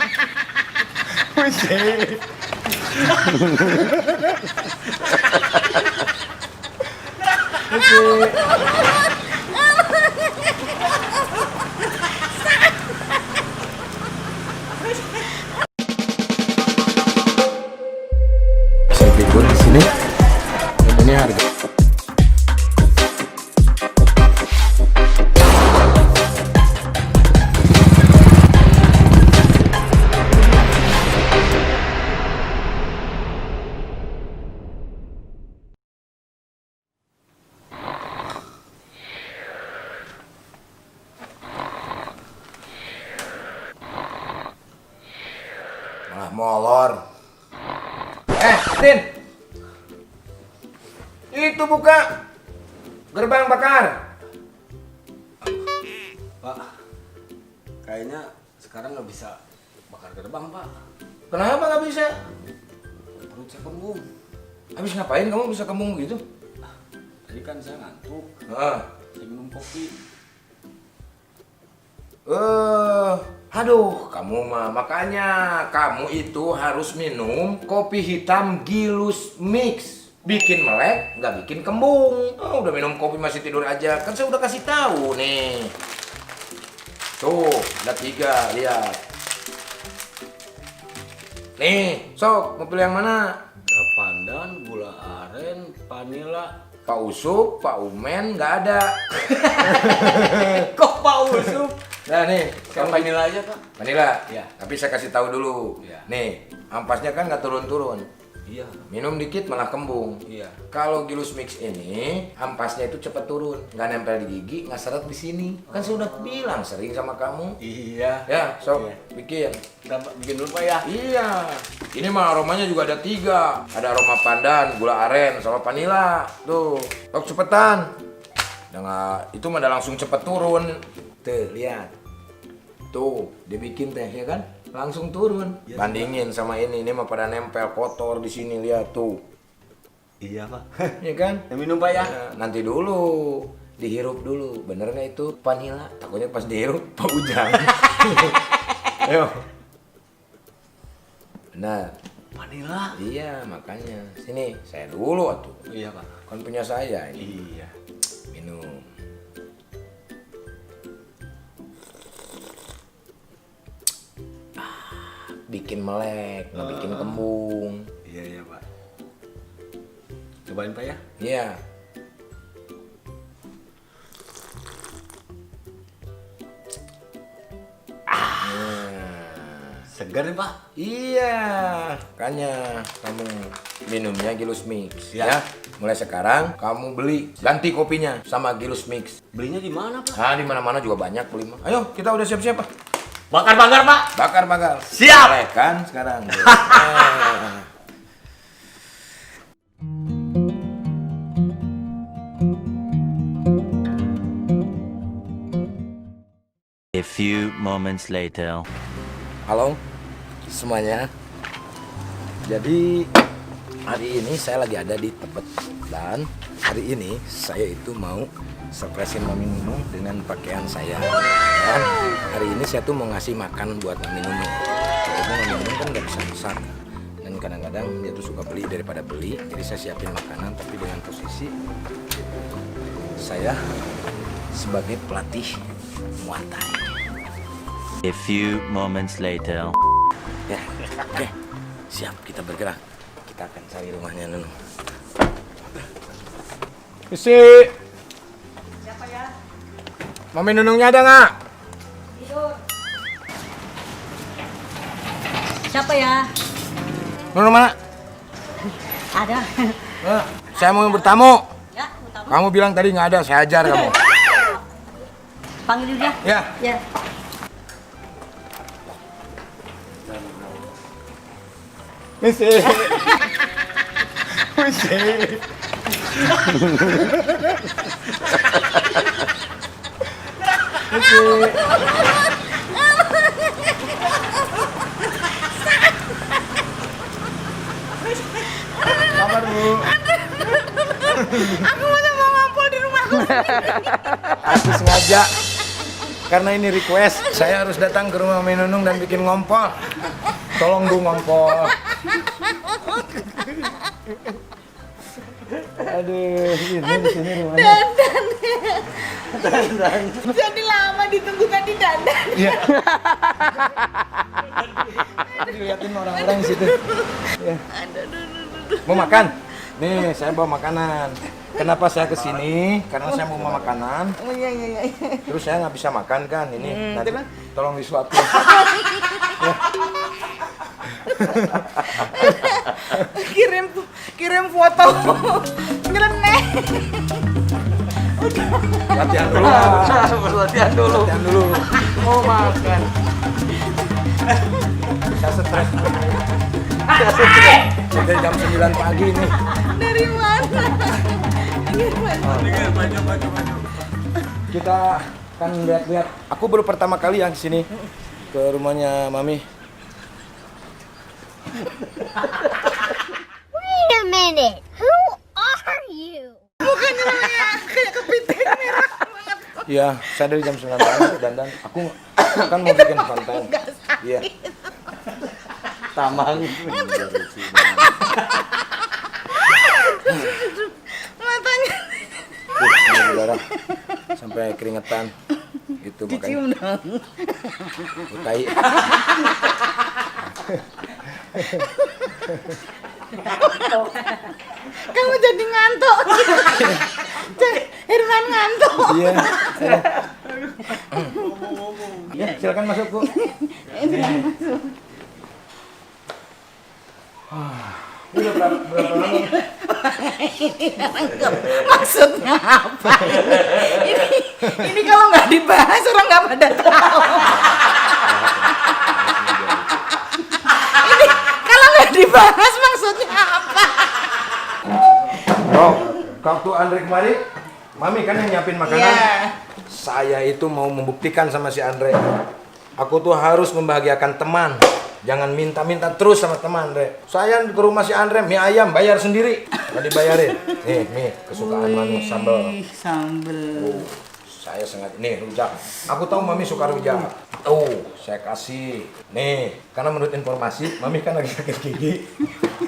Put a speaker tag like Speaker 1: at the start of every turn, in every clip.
Speaker 1: Wih. Saya tidur di sini. Ini harga. Malah molor. Tin. Itu buka gerbang bakar.
Speaker 2: Pak, kayaknya sekarang nggak bisa bakar gerbang, Pak.
Speaker 1: Kenapa nggak bisa?
Speaker 2: Perut saya kembung.
Speaker 1: Habis ngapain kamu bisa kembung gitu?
Speaker 2: Tadi kan saya ngantuk,
Speaker 1: Ah.
Speaker 2: saya minum kopi.
Speaker 1: Aduh, kamu mah makanya kamu itu harus minum kopi hitam Gilus Mix. Bikin melek, nggak bikin kembung. Oh, udah minum kopi masih tidur aja. Kan saya udah kasih tahu nih. Tuh, ada 3, lihat. Nih, sok mau pilih yang mana?
Speaker 2: Ada pandan, gula aren, vanila.
Speaker 1: Pak Usup, Pak Umen, nggak ada.
Speaker 2: Kok Pak Usup?
Speaker 1: Nah nih,
Speaker 2: Yang vanila aja, Pak.
Speaker 1: Vanila.
Speaker 2: Iya.
Speaker 1: Tapi saya kasih tahu dulu.
Speaker 2: Iya.
Speaker 1: Nih, ampasnya kan nggak turun-turun.
Speaker 2: Iya.
Speaker 1: Minum dikit malah kembung.
Speaker 2: Iya.
Speaker 1: Kalau Gilus Mix ini ampasnya itu cepat turun, nggak nempel di gigi, nggak seret di sini. Kan saya udah bilang sering sama kamu.
Speaker 2: Iya.
Speaker 1: Ya, sok
Speaker 2: Iya.
Speaker 1: bikin.
Speaker 2: Kita bikin dulu, Pak ya.
Speaker 1: Iya. Ini mah aromanya juga ada 3. Ada aroma pandan, gula aren, sama vanila. Tuh, sok cepetan. Udah nggak, itu mah udah langsung cepet turun. Tuh, lihat. Tuh, dia bikin teh ya kan? Langsung turun.
Speaker 2: Ya,
Speaker 1: bandingin sama ini mah pada nempel kotor di sini, lihat tuh.
Speaker 2: Iya, Pak.
Speaker 1: Ya kan?
Speaker 2: Yang minum, Pak ya.
Speaker 1: Nah, nanti dulu, dihirup dulu. Bener nggak itu vanila? Takutnya pas dihirup Pak Ujang. Ayo. Benar.
Speaker 2: Vanila.
Speaker 1: Iya, makanya. Sini, saya dulu atuh.
Speaker 2: Iya, Pak.
Speaker 1: Kan punya saya ini.
Speaker 2: Iya.
Speaker 1: Minum. Bikin melek, nggak bikin kembung.
Speaker 2: Iya, iya, Pak. Cobain, Pak ya.
Speaker 1: Iya.
Speaker 2: Segar nih, Pak.
Speaker 1: Iya, makanya kamu minumnya Gilus Mix
Speaker 2: Ya.
Speaker 1: ya. Mulai sekarang kamu beli ganti kopinya sama Gilus Mix.
Speaker 2: Belinya di mana, Pak?
Speaker 1: Nah, di mana-mana juga banyak beli mah. Ayo, kita udah siap-siap, Pak.
Speaker 2: Bakar-bakar, Pak.
Speaker 1: Bakar-bakar.
Speaker 2: Siap.
Speaker 1: Mulai kan sekarang. Ah.
Speaker 3: A few moments later.
Speaker 1: Halo semuanya. Jadi hari ini saya lagi ada di Tebet dan hari ini saya itu mau surprisein Mami Nunu dengan pakaian saya. Dan hari ini saya tuh mau ngasih makan buat Mami Nunu. Karena Mami Nunu kan nggak bisa masak dan kadang-kadang dia tuh suka beli daripada beli. Jadi saya siapin makanan tapi dengan posisi saya sebagai pelatih Muay Thai.
Speaker 3: A few moments later.
Speaker 1: Ya, oke. Siap, kita bergerak. Kita akan cari rumahnya Nunu. Isi.
Speaker 4: Siapa ya?
Speaker 1: Mami Nunungnya ada nggak?
Speaker 4: Tidur. Siapa ya?
Speaker 1: Nunu mana?
Speaker 4: Ada.
Speaker 1: Saya mau bertamu.
Speaker 4: Ya, utama.
Speaker 1: Kamu bilang tadi nggak ada, saya ajar kamu.
Speaker 4: Panggil dulu dia.
Speaker 1: Ya.
Speaker 4: Ya.
Speaker 1: Isi. Isi. Kamar Bu.
Speaker 4: Aku mau ngampol di rumahku.
Speaker 1: Aku sengaja karena ini request, saya harus datang ke rumah Mami Nunung dan bikin ngompol. Tolong Bu ngompol. Aduh, ini di sini rumahnya.
Speaker 5: Dandan. Jadi lama ditunggu tadi dandan.
Speaker 1: Iya. Dilihatin orang-orang di situ. Ya. Mau makan? Nih, saya bawa makanan. Kenapa saya kesini? Karena saya mau makanan.
Speaker 5: Oh iya.
Speaker 1: Terus saya nggak bisa makan kan ini. Nanti
Speaker 5: terus?
Speaker 1: tolong disuapin.
Speaker 5: Kirim foto. Nyeleneh.
Speaker 1: Latihan dulu.
Speaker 2: Latihan dulu.
Speaker 1: Latihan dulu.
Speaker 2: Mau makan.
Speaker 1: Saya stres. Dari jam 9 pagi nih.
Speaker 5: Dari mana?
Speaker 1: Kita akan lihat-lihat. Aku baru pertama kali yang sini ke rumahnya Mami.
Speaker 6: Wait a minute. Who are you?
Speaker 5: Kayak kepiting merah banget.
Speaker 1: Iya, saya dari jam 9 pagi dan aku kan mau bikin konten. Iya.
Speaker 2: Tamang.
Speaker 5: Matanya.
Speaker 1: Saudara, sampai keringetan. Itu makanya.
Speaker 5: Dicium dong.
Speaker 1: Tai.
Speaker 5: Kamu jadi ngantuk. Herman ngantuk.
Speaker 1: Iya. Ya, silakan masuk, Bu. Udah berapa lama?
Speaker 5: Maksudnya apa? Ini kalau nggak dibahas orang nggak pada tahu. Ini kalau nggak dibahas maksudnya apa?
Speaker 1: Bro, waktu Andre kemari, Mami kan yang nyiapin makanan.
Speaker 5: Iya.
Speaker 1: Saya itu mau membuktikan sama si Andre. Aku tuh harus membahagiakan teman. Jangan minta-minta terus sama teman, Andre. Saya ke rumah si Andre, mie ayam bayar sendiri. Nggak dibayarin. Nih, mie kesukaan Mami, sambal.
Speaker 5: Sambel.
Speaker 1: Saya sengaja, nih rujak. Aku tahu Mami suka rujak. Saya kasih. Nih, karena menurut informasi, Mami kan lagi sakit gigi.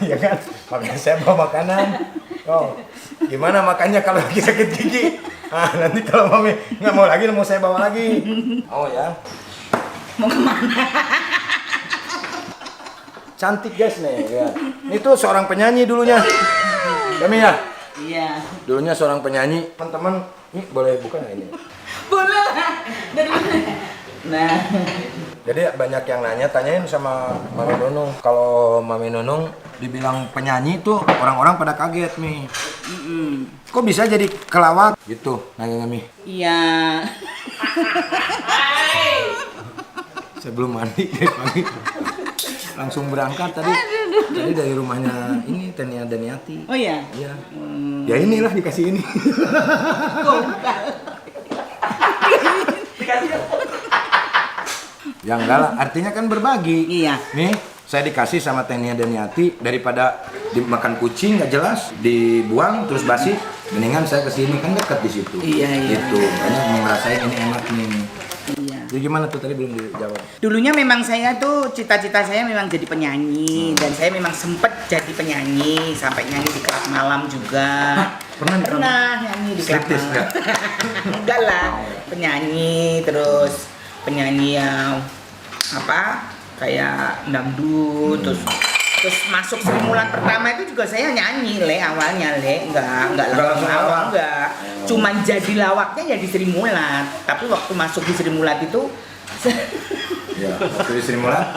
Speaker 1: Ya kan? Makanya saya bawa makanan. Oh, gimana makannya kalau lagi sakit gigi? Nanti kalau Mami nggak mau lagi, mau saya bawa lagi. Oh ya.
Speaker 5: Mau kemana?
Speaker 1: Cantik guys nih, lihat. Ini tuh seorang penyanyi dulunya. Mami ya?
Speaker 5: Iya.
Speaker 1: Dulunya seorang penyanyi. Teman-teman, ini boleh buka nggak ini?
Speaker 5: Boleh lah. Dari mana? Nah.
Speaker 1: Jadi banyak yang nanya, tanyain sama Mami Nunung. Kalau Mami Nunung dibilang penyanyi tuh orang-orang pada kaget nih. Kok bisa jadi kelawak? Gitu, nanya Mami.
Speaker 5: Iya.
Speaker 1: Saya belum mandi dari pagi. Langsung berangkat tadi. Tadi dari rumahnya ini Tenia Daniati.
Speaker 5: Oh iya.
Speaker 1: Iya. Ya inilah dikasih ini. Ya enggak lah, artinya kan berbagi.
Speaker 5: Iya.
Speaker 1: Nih, saya dikasih sama Tenia Daniati daripada dimakan kucing nggak jelas, dibuang terus basi, mendingan saya kesini kan dekat di situ.
Speaker 5: Iya.
Speaker 1: Gitu, karena mau ngerasain ini enak nih.
Speaker 5: Iya.
Speaker 1: Jadi gimana tuh tadi belum dijawab?
Speaker 5: Dulunya memang saya tuh cita-cita saya memang jadi penyanyi dan saya memang sempet jadi penyanyi sampai nyanyi di klub malam juga. Pernah nyanyi di klub
Speaker 1: Striptease
Speaker 5: malam. Enggak lah, penyanyi terus penyanyi yang apa kayak dangdut terus masuk Sri Mulat pertama itu juga saya nyanyi awalnya enggak langsung awal enggak cuman jadi lawaknya ya di Sri Mulat tapi waktu masuk di Sri Mulat itu
Speaker 1: Ya, waktu di Sri Mulat.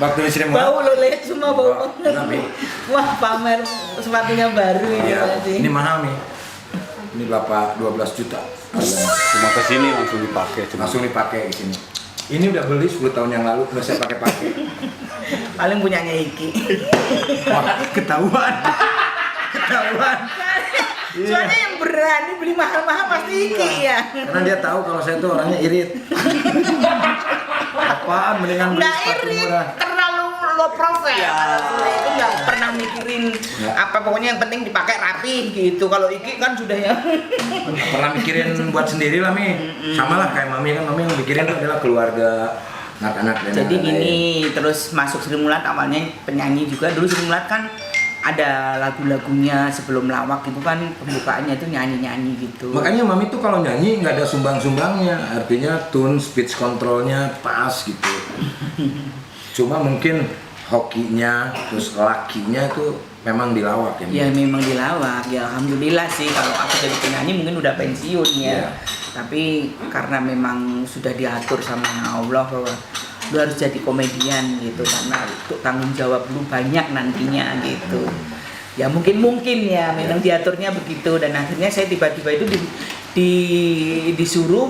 Speaker 1: Waktu di Sri Mulat.
Speaker 5: bau lo lihat semua bau
Speaker 1: Kenapa?
Speaker 5: wah pamer sepatunya baru ini
Speaker 1: Iya,
Speaker 5: berarti.
Speaker 1: ini mahal nih. Ini berapa? 12 juta.
Speaker 2: Cuma kesini langsung dipakai.
Speaker 1: Langsung dipakai di sini. Ini udah beli 10 tahun yang lalu, udah saya pakai.
Speaker 5: Paling punyanya Iki.
Speaker 1: Wah, ketahuan. Ketahuan.
Speaker 5: Soalnya yang berani beli mahal-mahal pasti Iki ya.
Speaker 1: Karena dia tahu kalau saya tuh orangnya irit. Apaan mendingan beli
Speaker 5: Nggak
Speaker 1: sepatu
Speaker 5: irit,
Speaker 1: murah.
Speaker 5: terlalu low profile. Kalau Sule itu nggak pernah mikirin apa, pokoknya yang penting dipakai rapi gitu. Kalau Iki kan sudah ya.
Speaker 1: Pernah mikirin buat sendiri lah Mi. Sama lah kayak Mami kan, Mami yang mikirin adalah keluarga, anak-anak dan
Speaker 5: Jadi
Speaker 1: lain-lain.
Speaker 5: gini, terus masuk Sri Mulat awalnya penyanyi juga. Dulu Sri Mulat kan ada lagu-lagunya sebelum lawak gitu kan, pembukaannya itu nyanyi-nyanyi gitu.
Speaker 1: Makanya Mami tuh kalau nyanyi nggak ada sumbang-sumbangnya, artinya tune, speech controlnya pas gitu. Cuma mungkin hokinya, terus lakinya tuh memang dilawak ya.
Speaker 5: Ya memang dilawak, ya alhamdulillah sih kalau aku jadi penyanyi mungkin udah pensiun ya.
Speaker 1: Iya.
Speaker 5: Tapi karena memang sudah diatur sama Allah bahwa lu harus jadi komedian gitu, karena untuk tanggung jawab lu banyak nantinya gitu. Ya mungkin ya memang diaturnya begitu, dan akhirnya saya tiba-tiba itu disuruh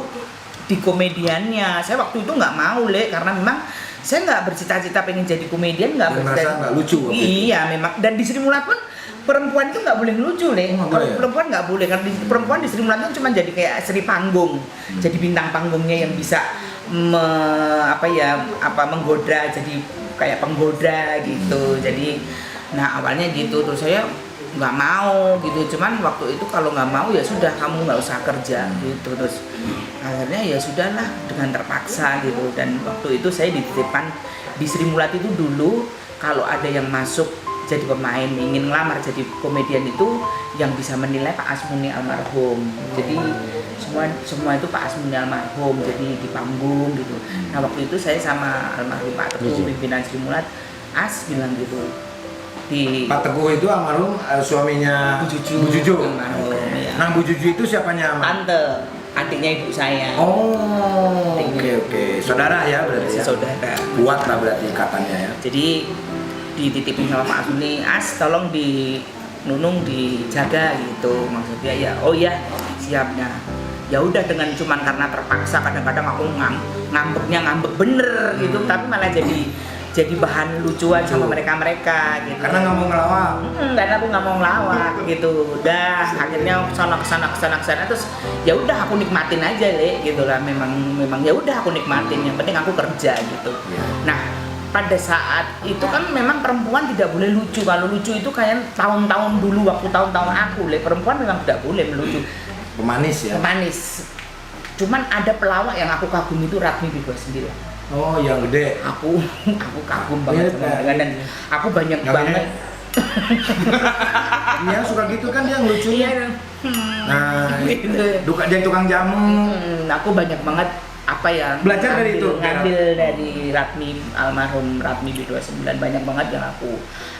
Speaker 5: di komediannya. Saya waktu itu nggak mau karena memang saya nggak bercita-cita pengen jadi komedian, nggak
Speaker 1: Dan merasa nggak lucu waktu itu.
Speaker 5: Iya memang, dan di Sri Mulat pun perempuan itu nggak boleh lucu
Speaker 1: nggak
Speaker 5: Kalau
Speaker 1: boleh ya?
Speaker 5: perempuan nggak boleh, karena perempuan di Sri Mulat itu cuma jadi kayak Sri Panggung, jadi bintang panggungnya yang bisa menggoda, jadi kayak penggoda gitu. Jadi nah awalnya gitu, terus saya nggak mau gitu, cuman waktu itu kalau nggak mau ya sudah, kamu nggak usah kerja gitu. Terus akhirnya ya sudahlah dengan terpaksa gitu. Dan waktu itu saya dititipkan di Sri Mulat itu dulu, kalau ada yang masuk jadi pemain ingin ngelamar jadi komedian itu yang bisa menilai Pak Asmuni almarhum. Jadi semua itu Pak Asmuni almarhum, jadi di panggung gitu. Nah waktu itu saya sama almarhum Pak Teguh, pimpinan Sri Mulat, As bilang gitu di
Speaker 1: Pak Teguh itu almarhum suaminya
Speaker 5: Bu Juju. Almarhum, ya.
Speaker 1: Nah Bu Juju itu siapanya?
Speaker 5: Tante, adiknya ibu saya.
Speaker 1: Oh, oke. Saudara ya berarti ya?
Speaker 5: Saudara.
Speaker 1: Kuat lah berarti ikatannya ya?
Speaker 5: Jadi dititipin sama Pak Asmuni, As tolong di Nunung dijaga gitu, maksudnya ya. Oh iya siapnya. Ya udah, dengan cuman karena terpaksa, kadang-kadang aku ngambek bener gitu, tapi malah jadi bahan lucuan sama mereka gitu.
Speaker 1: Karena nggak mau ngelawak.
Speaker 5: Karena aku nggak mau ngelawak gitu. Udah akhirnya kesana terus ya udah aku nikmatin aja gitu lah. Memang ya udah aku nikmatin, yang penting aku kerja gitu. Nah pada saat itu kan memang perempuan tidak boleh lucu. Kalau lucu itu kayak tahun-tahun dulu, waktu tahun-tahun aku perempuan memang tidak boleh melucu.
Speaker 1: Pemanis ya?
Speaker 5: Pemanis. Cuman ada pelawak yang aku kagum, itu Ratmi B29.
Speaker 1: Oh yang gede.
Speaker 5: Aku kagum banget sama dia, dan aku banyak banget.
Speaker 1: Iya suka gitu kan dia ngelucuin.
Speaker 5: Iya.
Speaker 1: Nah,
Speaker 5: Gitu.
Speaker 1: dia tukang jamu.
Speaker 5: Aku banyak banget
Speaker 1: Belajar dari itu,
Speaker 5: ngambil dari almarhum Ratmi B29, banyak banget yang aku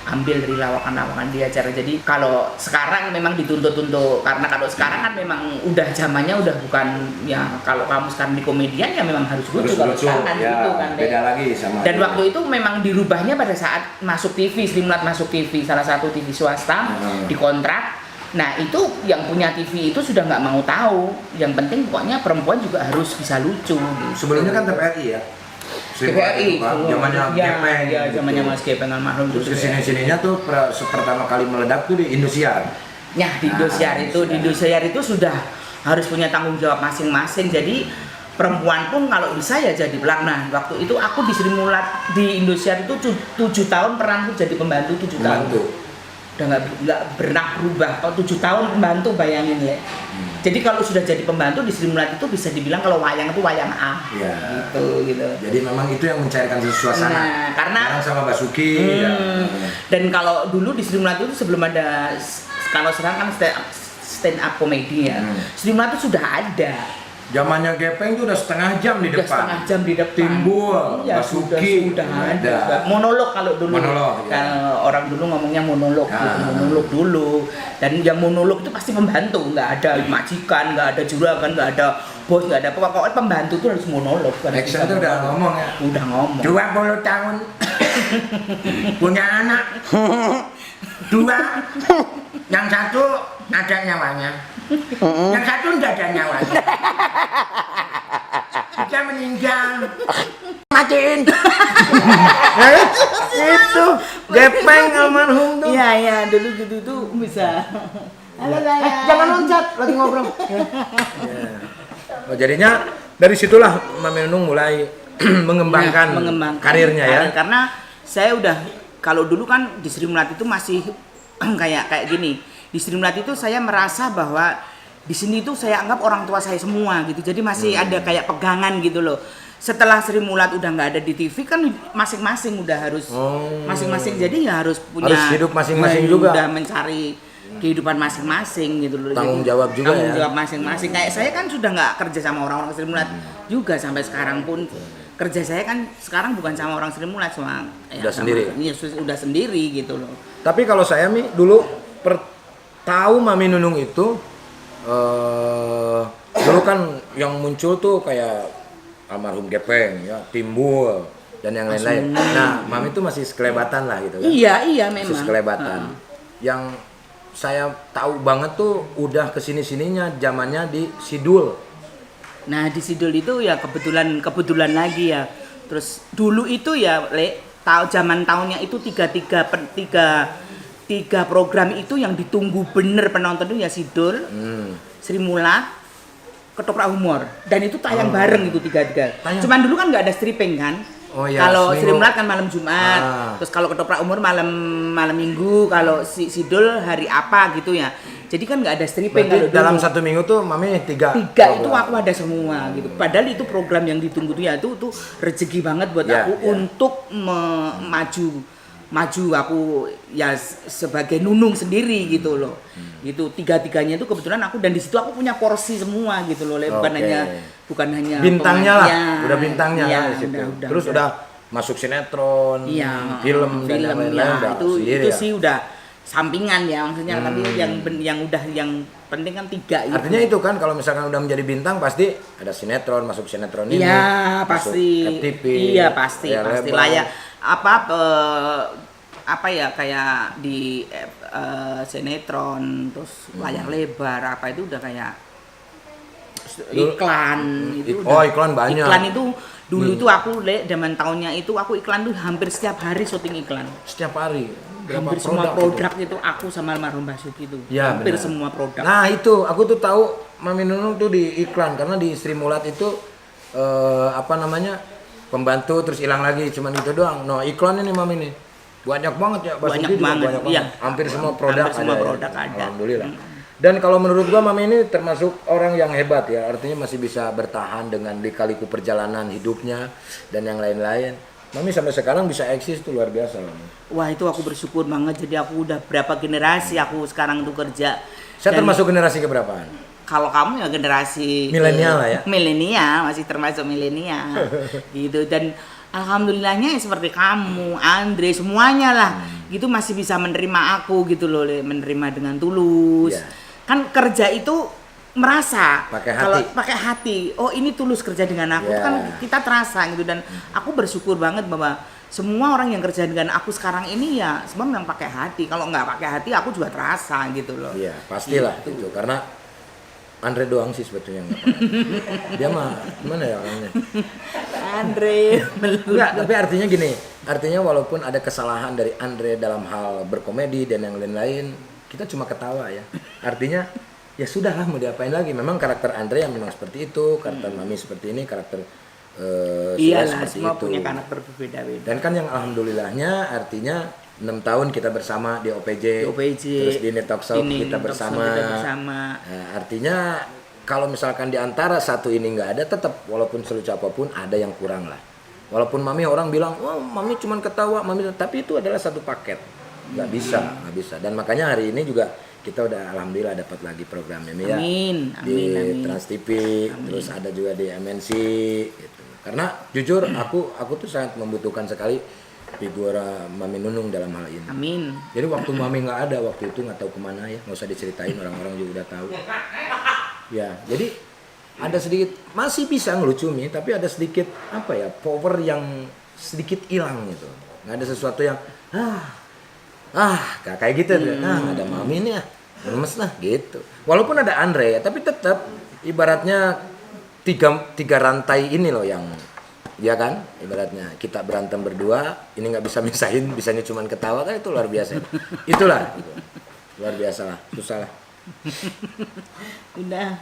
Speaker 5: ambil dari lawakan-lawakan dia acara. Jadi kalau sekarang memang dituntut karena kalau sekarang kan memang udah zamannya udah bukan ya, kalau kamu sekarang di komedian ya memang harus lucu, kalau sekarang kan
Speaker 1: ya,
Speaker 5: gitu kan.
Speaker 1: beda lagi sama.
Speaker 5: Dan waktu itu memang dirubahnya pada saat masuk TV, Sri Mulat masuk TV, salah satu TV swasta, dikontrak. Nah itu yang punya TV itu sudah nggak mau tahu. Yang penting pokoknya perempuan juga harus bisa lucu. Gitu.
Speaker 1: Sebelumnya kan TVRI ya.
Speaker 5: TVRI,
Speaker 1: zamannya Gepeng.
Speaker 5: Ya, zamannya Mas Gepeng almarhum.
Speaker 1: Terus kesini-sininya tuh pertama kali meledak tuh di Indosiar.
Speaker 5: Ya di Indosiar itu sudah harus punya tanggung jawab masing-masing. Jadi perempuan pun kalau bisa ya jadi pelakna. Waktu itu aku di Sri Mulat di Indosiar itu 7 tahun peranku jadi pembantu 7 tahun. Udah nggak pernah berubah. Kalau 7 tahun pembantu, bayangin ya. Jadi kalau sudah jadi pembantu di Sri Mulat itu bisa dibilang kalau wayang itu wayang A.
Speaker 1: Ya.
Speaker 5: Gitu.
Speaker 1: Jadi memang itu yang mencairkan suasana.
Speaker 5: Nah, karena
Speaker 1: sama Basuki. Ya.
Speaker 5: Dan kalau dulu di Sri Mulat itu sebelum ada, kalau sekarang kan stand up komedi ya. Sri Mulat itu sudah ada.
Speaker 1: Zamannya Gepeng itu udah setengah jam di depan.
Speaker 5: Setengah jam di depan.
Speaker 1: Timbul,
Speaker 5: Ya,
Speaker 1: Basuki,
Speaker 5: sudah ada. Monolog kalau dulu.
Speaker 1: Monolog, ya.
Speaker 5: Kalau orang dulu ngomongnya monolog, gitu. Monolog dulu. Dan yang monolog itu pasti pembantu, nggak ada majikan, nggak ada juragan, nggak ada bos, nggak ada apa. Pokoknya pembantu itu harus monolog.
Speaker 1: Action itu udah ngomong ya.
Speaker 5: Udah ngomong.
Speaker 1: 20 tahun punya anak 2, yang satu ada nyawanya, yang satu nggak ada nyawanya, dia meninggal, matiin. Itu Gepeng almarhum tuh.
Speaker 5: Iya dulu gitu tuh bisa. Halo
Speaker 1: Jangan loncat, lagi ngobrol. Jadinya dari situlah Mami Nunung mulai mengembangkan karirnya ya.
Speaker 5: Karena saya udah, kalau dulu kan di Sri Mulat itu masih kayak gini. Di Sri Mulat itu saya merasa bahwa di sini itu saya anggap orang tua saya semua gitu. Jadi masih ada kayak pegangan gitu loh. Setelah Sri Mulat udah nggak ada di TV kan masing-masing udah harus masing-masing, jadi ya harus punya
Speaker 1: Harus hidup masing-masing juga.
Speaker 5: Udah mencari kehidupan masing-masing gitu loh.
Speaker 1: Tanggung
Speaker 5: Jadi,
Speaker 1: jawab juga
Speaker 5: tanggung
Speaker 1: ya.
Speaker 5: jawab masing-masing. Kayak saya kan sudah nggak kerja sama orang-orang Sri Mulat juga sampai sekarang pun. Kerja saya kan sekarang bukan sama orang Sri Mulat, sama
Speaker 1: Udah sendiri?
Speaker 5: Iya, udah sendiri gitu loh.
Speaker 1: Tapi kalau saya Mi dulu tahu Mami Nunung itu dulu kan yang muncul tuh kayak almarhum Gepeng ya, Timbul dan yang lain-lain. Nah, Mami itu masih sekelebatan lah gitu kan.
Speaker 5: Iya memang.
Speaker 1: Masih sekelebatan. Yang saya tahu banget tuh udah kesini-sininya zamannya di Sidul.
Speaker 5: Nah di Sidul itu ya kebetulan lagi ya. Terus dulu itu ya zaman tahunnya itu tiga program itu yang ditunggu bener penonton itu ya Sidul, Sri Mulat, Ketoprak Humor, dan itu tayang bareng itu tiga. Cuman dulu kan nggak ada stripping kan.
Speaker 1: Oh, iya,
Speaker 5: kalau
Speaker 1: seminggu.
Speaker 5: Sri Mulat kan malam Jumat, terus kalau Ketoprak Umur malam Minggu, kalau Sidul hari apa gitu ya. Jadi kan nggak ada stripping kalau dulu.
Speaker 1: Dalam satu minggu tuh Mami tiga
Speaker 5: itu aku ada semua gitu. Padahal itu program yang ditunggu tuh ya itu rezeki banget buat
Speaker 1: Ya,
Speaker 5: aku
Speaker 1: ya.
Speaker 5: untuk maju aku ya sebagai Nunung sendiri gitu loh. Itu tiga-tiganya itu kebetulan aku, dan di situ aku punya porsi semua gitu loh. Bukan hanya
Speaker 1: bintangnya lah,
Speaker 5: ya,
Speaker 1: udah bintangnya
Speaker 5: ya,
Speaker 1: lah di situ.
Speaker 5: udah,
Speaker 1: Terus udah masuk sinetron,
Speaker 5: iya,
Speaker 1: film dan yang lain-lain
Speaker 5: ya,
Speaker 1: udah sendiri
Speaker 5: itu
Speaker 1: ya.
Speaker 5: sih udah sampingan ya maksudnya, tapi yang penting kan tiga itu.
Speaker 1: Artinya itu kan kalau misalkan udah menjadi bintang pasti ada sinetron, masuk sinetron ini.
Speaker 5: Iya,
Speaker 1: masuk
Speaker 5: pasti.
Speaker 1: FTV.
Speaker 5: Iya, pasti
Speaker 1: lebar.
Speaker 5: layak apa ya kayak di sinetron, terus layar lebar apa itu udah kayak iklan itu
Speaker 1: iklan banyak.
Speaker 5: Iklan itu dulu itu aku zaman tahunnya itu aku iklan tuh hampir setiap hari syuting iklan.
Speaker 1: Setiap hari.
Speaker 5: Hampir semua produk itu aku sama almarhum Basuki itu.
Speaker 1: Ya,
Speaker 5: hampir
Speaker 1: benar.
Speaker 5: semua produk.
Speaker 1: Nah itu aku tuh tahu Mami Nunung tuh di iklan karena di Sri Mulat itu pembantu terus hilang lagi, cuman itu doang. No, iklan ini Mami nih banyak banget ya,
Speaker 5: Banyak
Speaker 1: juga
Speaker 5: banget,
Speaker 1: banyak
Speaker 5: iya.
Speaker 1: banget. Hampir semua produk
Speaker 5: Hampir semua
Speaker 1: ada.
Speaker 5: produk
Speaker 1: ya.
Speaker 5: ada.
Speaker 1: Alhamdulillah. Dan kalau menurut gua Mami ini termasuk orang yang hebat ya, artinya masih bisa bertahan dengan lika-liku perjalanan hidupnya dan yang lain-lain. Mami sampai sekarang bisa eksis tuh luar biasa. Mami.
Speaker 5: Wah itu aku bersyukur banget, jadi aku udah berapa generasi aku sekarang tuh kerja.
Speaker 1: Saya
Speaker 5: Dan
Speaker 1: termasuk generasi keberapaan?
Speaker 5: kalau kamu ya generasi
Speaker 1: Milenial lah ya.
Speaker 5: Milenial, masih termasuk milenial. Gitu, dan alhamdulillahnya ya seperti kamu, Andre, semuanya lah. Gitu masih bisa menerima aku gitu loh, menerima dengan tulus.
Speaker 1: Iya.
Speaker 5: Kan kerja itu merasa
Speaker 1: Pakai hati.
Speaker 5: kalau pakai hati, oh ini tulus kerja dengan aku.
Speaker 1: Iya.
Speaker 5: Itu kan kita terasa gitu, dan aku bersyukur banget bahwa semua orang yang kerja dengan aku sekarang ini ya semua memang pakai hati. Kalau nggak pakai hati aku juga terasa gitu loh.
Speaker 1: Iya, pastilah
Speaker 5: Gitu.
Speaker 1: itu. Karena Andre doang sih sebetulnya yang nggak pakai. Dia mah gimana ya orangnya?
Speaker 5: Andre
Speaker 1: Enggak, tapi artinya gini. Artinya walaupun ada kesalahan dari Andre dalam hal berkomedi dan yang lain-lain, kita cuma ketawa ya. Artinya ya sudahlah mau diapain lagi. Memang karakter Andre yang memang seperti itu, karakter Mami seperti ini, karakter
Speaker 5: iyalah,
Speaker 1: seperti
Speaker 5: semua
Speaker 1: itu.
Speaker 5: punya karakter berbeda-beda.
Speaker 1: Dan kan yang alhamdulillahnya artinya 6 tahun kita bersama di OPJ, terus di Net Talk Show kita bersama. Nah, artinya kalau misalkan di antara satu ini nggak ada, tetap walaupun selucu apapun ada yang kurang lah. Walaupun Mami orang bilang, wah Mami cuman ketawa, Mami, tapi itu adalah satu paket, nggak bisa. Dan makanya hari ini juga kita udah alhamdulillah dapat lagi programnya ya.
Speaker 5: Amin.
Speaker 1: Di Trans TV, terus ada juga di MNC. Gitu. Karena jujur aku tuh sangat membutuhkan sekali figur Mami Nunung dalam hal ini.
Speaker 5: Amin.
Speaker 1: Jadi waktu Mami nggak ada, waktu itu nggak tahu kemana ya, nggak usah diceritain, orang-orang juga udah tahu. Ya, jadi ada sedikit masih bisa ngelucu Mi, tapi ada sedikit apa ya, power yang sedikit hilang gitu. Nggak ada sesuatu yang kayak gitu tuh. Ada Mami nih lemes lah gitu. Walaupun ada Andre ya, tapi tetap ibaratnya tiga rantai ini loh yang ya kan, ibaratnya kita berantem berdua, ini nggak bisa misahin, bisanya cuma ketawa kan, itu luar biasa. Itulah gitu. Luar biasa lah, susah lah.
Speaker 5: Udah.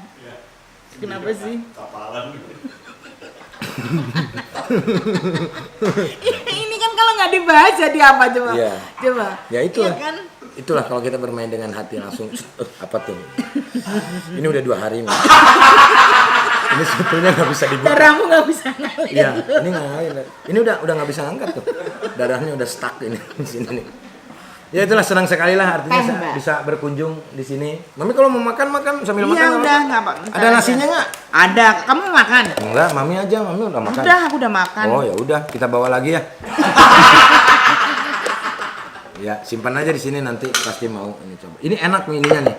Speaker 5: Kenapa sih? Ini kan kalau nggak nggak dibahas jadi apa coba?
Speaker 1: Iya.
Speaker 5: Coba.
Speaker 1: Ya itulah.
Speaker 5: Iya kan?
Speaker 1: Itulah kalau kita bermain dengan hati langsung apa tuh? Ini udah 2 hari nih. Ini sebetulnya nggak bisa dibuka.
Speaker 5: Darahmu nggak bisa ngalir.
Speaker 1: Iya, ini nggak. Ini udah nggak bisa ngangkat tuh. Darahnya udah stuck ini di sini nih. Ya itulah senang sekali lah artinya
Speaker 5: Mbak.
Speaker 1: bisa berkunjung di sini. Mami kalau mau makan sambil makan.
Speaker 5: Iya
Speaker 1: nggak
Speaker 5: udah
Speaker 1: apa-apa.
Speaker 5: nggak apa.
Speaker 1: Ada nasinya nggak?
Speaker 5: Ada. Kamu makan?
Speaker 1: Enggak, Mami aja. Mami udah makan.
Speaker 5: Udah, aku udah makan.
Speaker 1: Oh ya udah, kita bawa lagi ya. Ya simpan aja di sini nanti pasti mau ini coba. Ini enak nih ininya nih.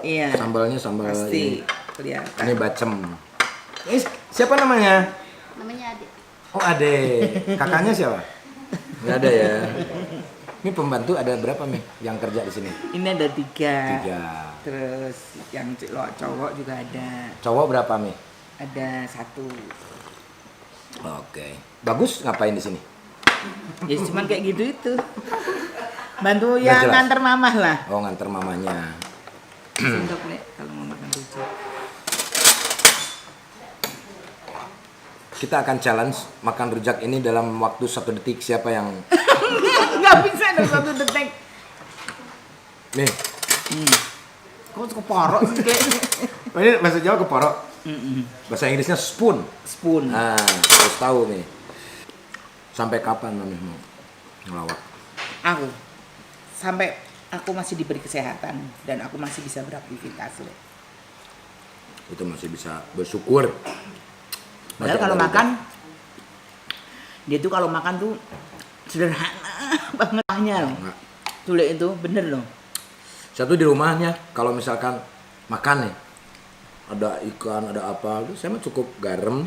Speaker 5: Iya.
Speaker 1: Sambalnya sambal
Speaker 5: Pasti
Speaker 1: ini.
Speaker 5: kelihatan.
Speaker 1: Ini bacem. Ini siapa namanya?
Speaker 4: Namanya Adik.
Speaker 1: Oh Ade. Kakaknya siapa? Nggak ada ya. Ini pembantu ada berapa nih yang kerja di sini?
Speaker 5: Ini ada 3.
Speaker 1: 3.
Speaker 5: Terus yang cowok juga ada.
Speaker 1: Cowok berapa nih?
Speaker 5: Ada 1.
Speaker 1: Oke. Bagus ngapain di sini?
Speaker 5: Ya cuman kayak gitu itu. Bantu
Speaker 1: Nggak
Speaker 5: ya
Speaker 1: jelas.
Speaker 5: nganter mamah lah.
Speaker 1: Oh nganter mamanya.
Speaker 5: Sendok nih kalau mau makan rujak.
Speaker 1: Kita akan challenge makan rujak ini dalam waktu 1 detik. Siapa yang
Speaker 5: Nggak bisa dalam 1 detik.
Speaker 1: nih?
Speaker 5: Kok keporok sih kayak.
Speaker 1: Oh, ini bahasa Jawa keporok. Bahasa Inggrisnya spoon.
Speaker 5: Spoon.
Speaker 1: Nah, harus tahu nih. Sampai kapan Mami mau ngelawak?
Speaker 5: Aku sampai aku masih diberi kesehatan dan aku masih bisa beraktivitas loh.
Speaker 1: Itu masih bisa bersyukur.
Speaker 5: Padahal
Speaker 1: Masih
Speaker 5: kalau
Speaker 1: ada
Speaker 5: makan dia tuh kalau makan tuh sederhana bangetnya loh.
Speaker 1: Enggak.
Speaker 5: Sulit itu bener loh.
Speaker 1: Satu di rumahnya kalau misalkan makan nih ada ikan ada apa, saya mah cukup garam,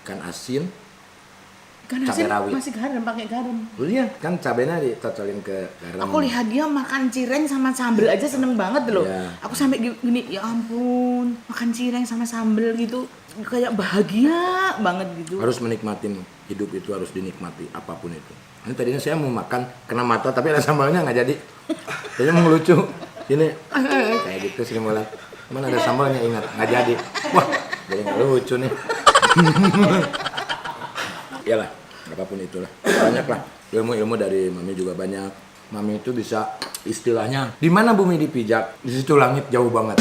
Speaker 1: ikan asin,
Speaker 5: Kan
Speaker 1: cabai
Speaker 5: asin
Speaker 1: rawit.
Speaker 5: masih garam pakai garam.
Speaker 1: Iya kan cabenya dicocolin ke garam.
Speaker 5: Aku lihat dia makan cireng sama sambel aja seneng banget loh.
Speaker 1: Iya.
Speaker 5: Aku sampai gini, ya ampun, makan cireng sama sambel gitu kayak bahagia banget gitu.
Speaker 1: Harus menikmatin hidup itu, harus dinikmati apapun itu. Ini tadinya saya mau makan kena mata tapi ada sambalnya nggak jadi. Jadi mau lucu. Ini kayak gitu sih malah. Mana ada sambalnya ingat nggak jadi. Wah jadi nggak lucu nih. Iyalah apapun itulah banyak lah ilmu-ilmu dari Mami juga banyak. Mami itu bisa istilahnya di mana bumi dipijak di situ langit jauh banget.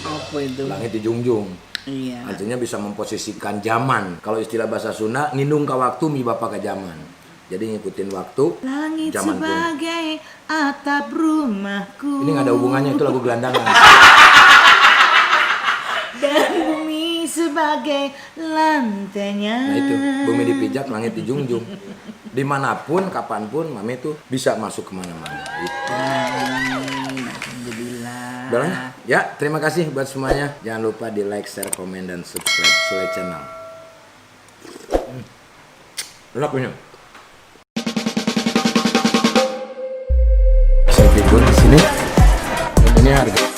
Speaker 5: Apa itu?
Speaker 1: Langit dijunjung.
Speaker 5: Iya.
Speaker 1: Artinya bisa memposisikan zaman. Kalau istilah bahasa Sunda, ngindung ke waktu mi bapak ke zaman. Jadi ngikutin waktu.
Speaker 5: Langit
Speaker 1: zaman pun.
Speaker 5: sebagai atap rumahku.
Speaker 1: Ini nggak ada hubungannya, itu lagu gelandangan.
Speaker 5: Dan bumi sebagai lantainya.
Speaker 1: Nah itu, bumi dipijak, langit dijunjung. Dimanapun, kapanpun, Mami tuh bisa masuk kemana-mana. Itu.
Speaker 5: Alhamdulillah.
Speaker 1: Udah lah, ya terima kasih buat semuanya. Jangan lupa di like, share, komen, dan subscribe Sule Channel. Enak punya. Saya figur di sini. Dan ini harga.